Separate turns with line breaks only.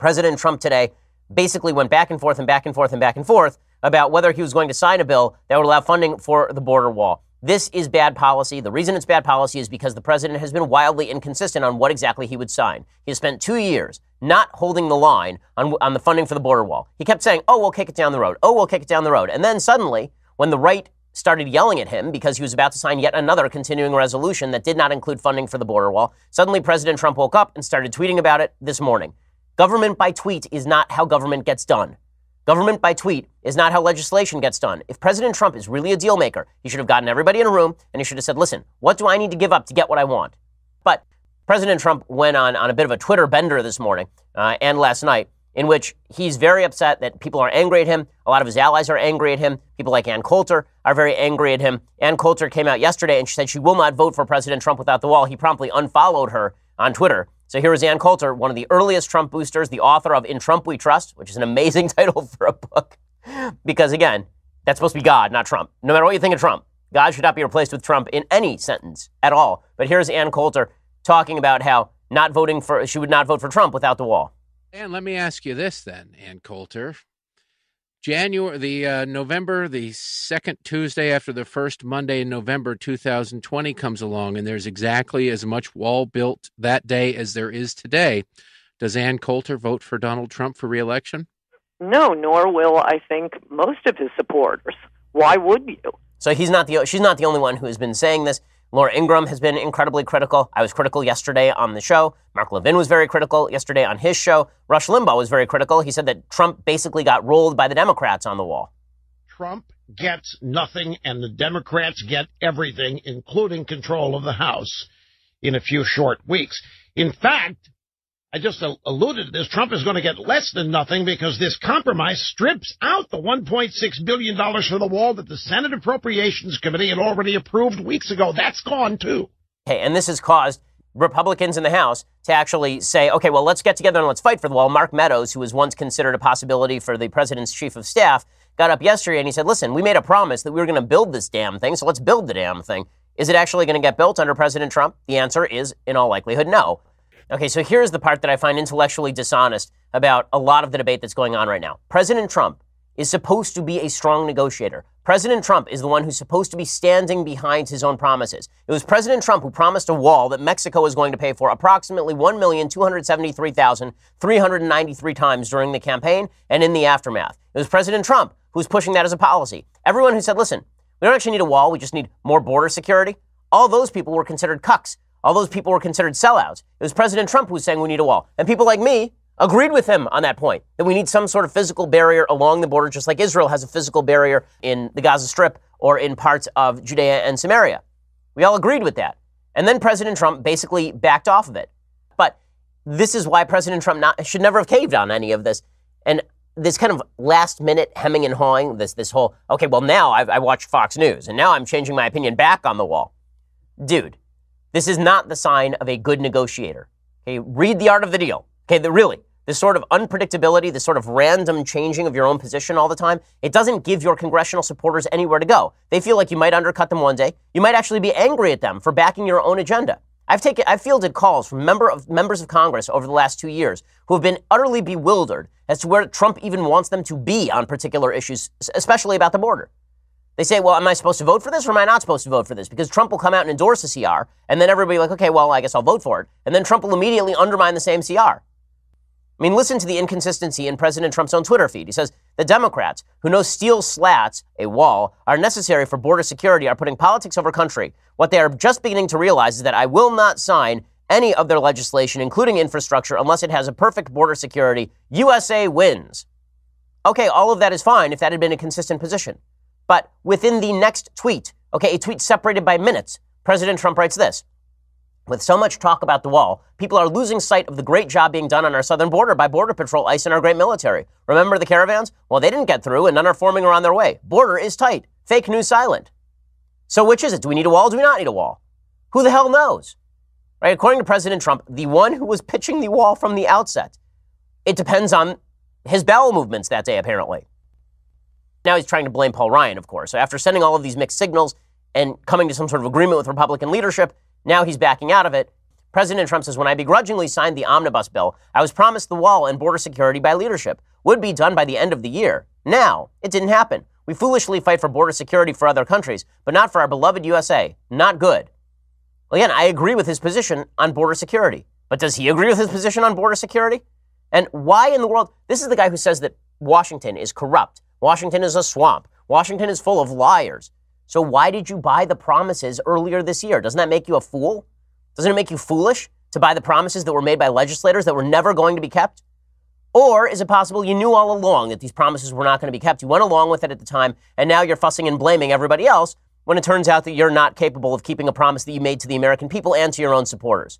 President Trump today basically went back and forth and back and forth and back and forth about whether he was going to sign a bill that would allow funding for the border wall. This is bad policy. The reason it's bad policy is because the president has been wildly inconsistent on what exactly he would sign. He has spent 2 years not holding the line on the funding for the border wall. He kept saying, oh, we'll kick it down the road. Oh, we'll kick it down the road. And then suddenly, when the right started yelling at him because he was about to sign yet another continuing resolution that did not include funding for the border wall, suddenly President Trump woke up and started tweeting about it this morning. Government by tweet is not how government gets done. Government by tweet is not how legislation gets done. If President Trump is really a deal maker, he should have gotten everybody in a room and he should have said, listen, what do I need to give up to get what I want? But President Trump went on a bit of a Twitter bender this morning and last night, in which he's very upset that people are angry at him. A lot of his allies are angry at him. People like Ann Coulter are very angry at him. Ann Coulter came out yesterday and she said she will not vote for President Trump without the wall. He promptly unfollowed her on Twitter. So here is Ann Coulter, one of the earliest Trump boosters, the author of In Trump We Trust, which is an amazing title for a book. Because again, that's supposed to be God, not Trump. No matter what you think of Trump, God should not be replaced with Trump in any sentence at all. But here's Ann Coulter talking about how she would not vote for Trump without the wall.
And let me ask you this then, Ann Coulter. November, the second Tuesday after the first Monday in November 2020 comes along, and there's exactly as much wall built that day as there is today. Does Ann Coulter vote for Donald Trump for re-election?
No, nor will, I think, most of his supporters. Why would you?
So she's not the only one who has been saying this. Laura Ingraham has been incredibly critical. I was critical yesterday on the show. Mark Levin was very critical yesterday on his show. Rush Limbaugh was very critical. He said that Trump basically got rolled by the Democrats on the wall.
Trump gets nothing and the Democrats get everything, including control of the House in a few short weeks. In fact, I just alluded to this, Trump is going to get less than nothing because this compromise strips out the $1.6 billion for the wall that the Senate Appropriations Committee had already approved weeks ago. That's gone, too.
Okay, and this has caused Republicans in the House to actually say, okay, well, let's get together and let's fight for the wall. Mark Meadows, who was once considered a possibility for the president's chief of staff, got up yesterday and he said, listen, we made a promise that we were going to build this damn thing, so let's build the damn thing. Is it actually going to get built under President Trump? The answer is, in all likelihood, no. Okay, so here's the part that I find intellectually dishonest about a lot of the debate that's going on right now. President Trump is supposed to be a strong negotiator. President Trump is the one who's supposed to be standing behind his own promises. It was President Trump who promised a wall that Mexico is going to pay for approximately 1,273,393 times during the campaign and in the aftermath. It was President Trump who's pushing that as a policy. Everyone who said, listen, we don't actually need a wall, we just need more border security, all those people were considered cucks. All those people were considered sellouts. It was President Trump who was saying we need a wall. And people like me agreed with him on that point, that we need some sort of physical barrier along the border, just like Israel has a physical barrier in the Gaza Strip or in parts of Judea and Samaria. We all agreed with that. And then President Trump basically backed off of it. But this is why President Trump should never have caved on any of this. And this kind of last-minute hemming and hawing, this whole, okay, well, now I watch Fox News, and now I'm changing my opinion back on the wall. Dude. This is not the sign of a good negotiator. Okay, read The Art of the Deal. Okay, this sort of unpredictability, this sort of random changing of your own position all the time, it doesn't give your congressional supporters anywhere to go. They feel like you might undercut them one day. You might actually be angry at them for backing your own agenda. I've fielded calls from members of Congress over the last 2 years who have been utterly bewildered as to where Trump even wants them to be on particular issues, especially about the border. They say, well, am I supposed to vote for this or am I not supposed to vote for this? Because Trump will come out and endorse a CR, and then everybody will be like, okay, well, I guess I'll vote for it. And then Trump will immediately undermine the same CR. I mean, listen to the inconsistency in President Trump's own Twitter feed. He says, the Democrats, who know steel slats, a wall, are necessary for border security, are putting politics over country. What they are just beginning to realize is that I will not sign any of their legislation, including infrastructure, unless it has a perfect border security. USA wins. Okay, all of that is fine if that had been a consistent position. But within the next tweet, okay, a tweet separated by minutes, President Trump writes this. With so much talk about the wall, people are losing sight of the great job being done on our southern border by Border Patrol, ICE, and our great military. Remember the caravans? Well, they didn't get through, and none are forming or on their way. Border is tight. Fake news silent. So which is it? Do we need a wall? Do we not need a wall? Who the hell knows? Right? According to President Trump, the one who was pitching the wall from the outset, it depends on his bowel movements that day, apparently. Now he's trying to blame Paul Ryan, of course. So after sending all of these mixed signals and coming to some sort of agreement with Republican leadership, now he's backing out of it. President Trump says, when I begrudgingly signed the omnibus bill, I was promised the wall and border security by leadership. Would be done by the end of the year. Now, it didn't happen. We foolishly fight for border security for other countries, but not for our beloved USA. Not good. Well, again, I agree with his position on border security. But does he agree with his position on border security? And why in the world? This is the guy who says that Washington is corrupt. Washington is a swamp. Washington is full of liars. So why did you buy the promises earlier this year? Doesn't that make you a fool? Doesn't it make you foolish to buy the promises that were made by legislators that were never going to be kept? Or is it possible you knew all along that these promises were not going to be kept? You went along with it at the time, and now you're fussing and blaming everybody else when it turns out that you're not capable of keeping a promise that you made to the American people and to your own supporters.